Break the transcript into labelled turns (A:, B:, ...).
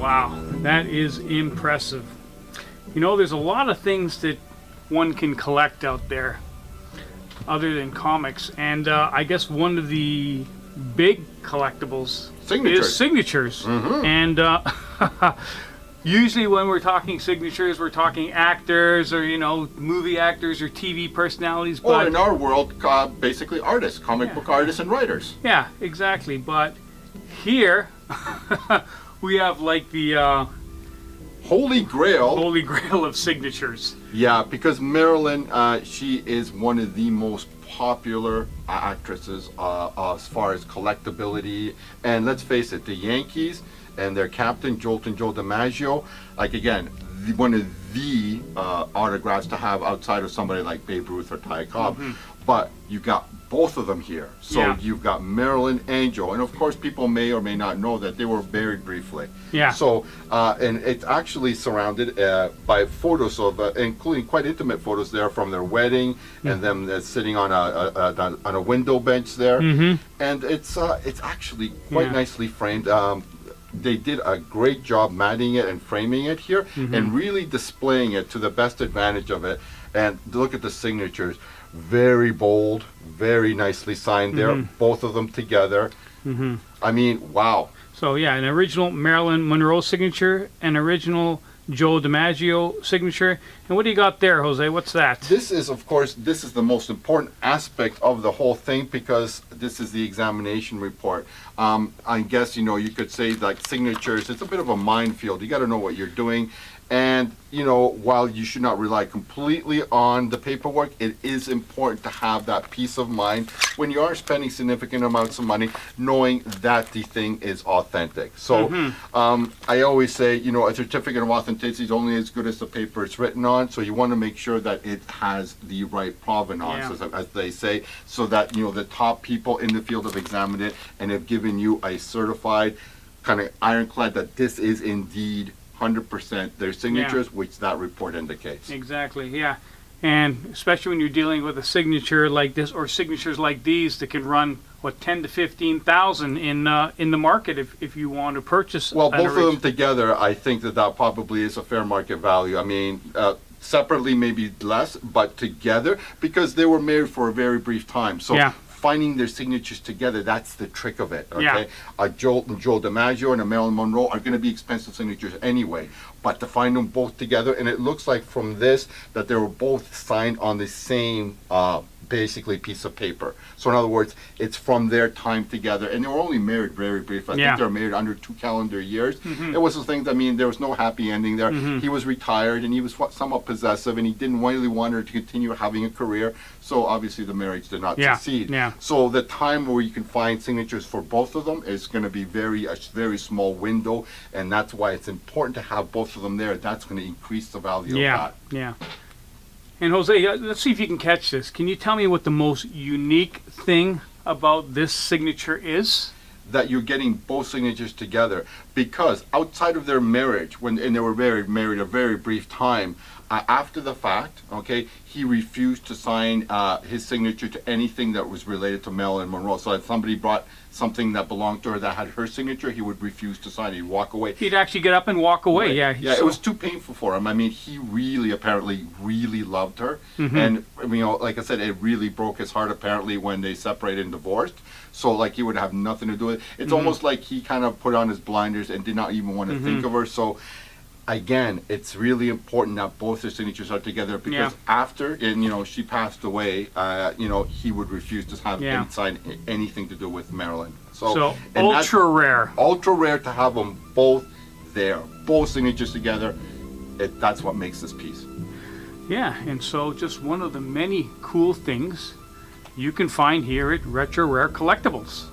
A: Wow, that is impressive. You know, there's a lot of things that one can collect out there other than comics, and I guess one of the big collectibles is signatures. And usually when we're talking signatures, we're talking actors or, movie actors or TV personalities.
B: Or in our world, basically artists, comic book artists and writers.
A: Yeah, exactly. But here we have like the
B: Holy
A: Grail of signatures.
B: Yeah, because Marilyn, she is one of the most popular actresses as far as collectability. And let's face it, the Yankees and their captain, Joe DiMaggio, like again, one of the autographs to have outside of somebody like Babe Ruth or Ty Cobb. But you got both of them here. So you've got Marilyn and Joe. And of course, people may or may not know that they were married briefly.
A: Yeah.
B: So, and it's actually surrounded by photos of, including quite intimate photos there from their wedding and them sitting on a window bench there. And it's actually quite nicely framed. They did a great job matting it and framing it here and really displaying it to the best advantage of it. And look at the signatures. Very bold, very nicely signed there, both of them together. I mean, wow.
A: So yeah, an original Marilyn Monroe signature, an original Joe DiMaggio signature. And what do you got there, Jose? What's that?
B: This is, of course, this is the most important aspect of the whole thing because this is the examination report. I guess, you could say like signatures, it's a bit of a minefield. You got to know what you're doing. And, while you should not rely completely on the paperwork, it is important to have that peace of mind when you are spending significant amounts of money, knowing that the thing is authentic. So I always say, a certificate of authenticity is only as good as the paper it's written on. So you want to make sure that it has the right provenance, as they say, so that, the top people in the field have examined it and have given you a certified kind of ironclad that this is indeed 100% their signatures, which that report indicates.
A: Exactly, yeah. And especially when you're dealing with a signature like this or signatures like these that can run, 10 to 15,000 in the market if you want to purchase.
B: Well, both of them together, I think that probably is a fair market value. I mean, separately maybe less, but together, because they were married for a very brief time. So finding their signatures together, that's the trick of it, okay? Joe DiMaggio and a Marilyn Monroe are going to be expensive signatures anyway, but to find them both together, and it looks like from this that they were both signed on the same basically piece of paper. So in other words, it's from their time together, and they were only married very briefly. I think they were married under 2 calendar years. It was the thing, there was no happy ending there. He was retired, and he was somewhat possessive, and he didn't really want her to continue having a career, so obviously the marriage did not succeed. So the time where you can find signatures for both of them is going to be a very small window, and that's why it's important to have both of them there. That's going to increase the value of that.
A: Yeah. And Jose, let's see if you can catch this. Can you tell me what the most unique thing about this signature is?
B: That you're getting both signatures together, because outside of their marriage, and they were married a very brief time, after the fact, okay, he refused to sign his signature to anything that was related to Marilyn Monroe. So if somebody brought something that belonged to her that had her signature, he would refuse to sign it. He'd walk away.
A: He'd actually get up and walk away.
B: Yeah, it was too painful for him. I mean, he apparently really loved her. And, like I said, it really broke his heart apparently when they separated and divorced. So, like, he would have nothing to do with it. It's almost like he kind of put on his blinders and did not even want to think of her. So, again, it's really important that both their signatures are together, because after, and she passed away, he would refuse to have sign anything to do with Marilyn.
A: So ultra rare.
B: Ultra rare to have them both there, both signatures together. That's what makes this piece.
A: Yeah, and so just one of the many cool things you can find here at Retro Rare Collectibles.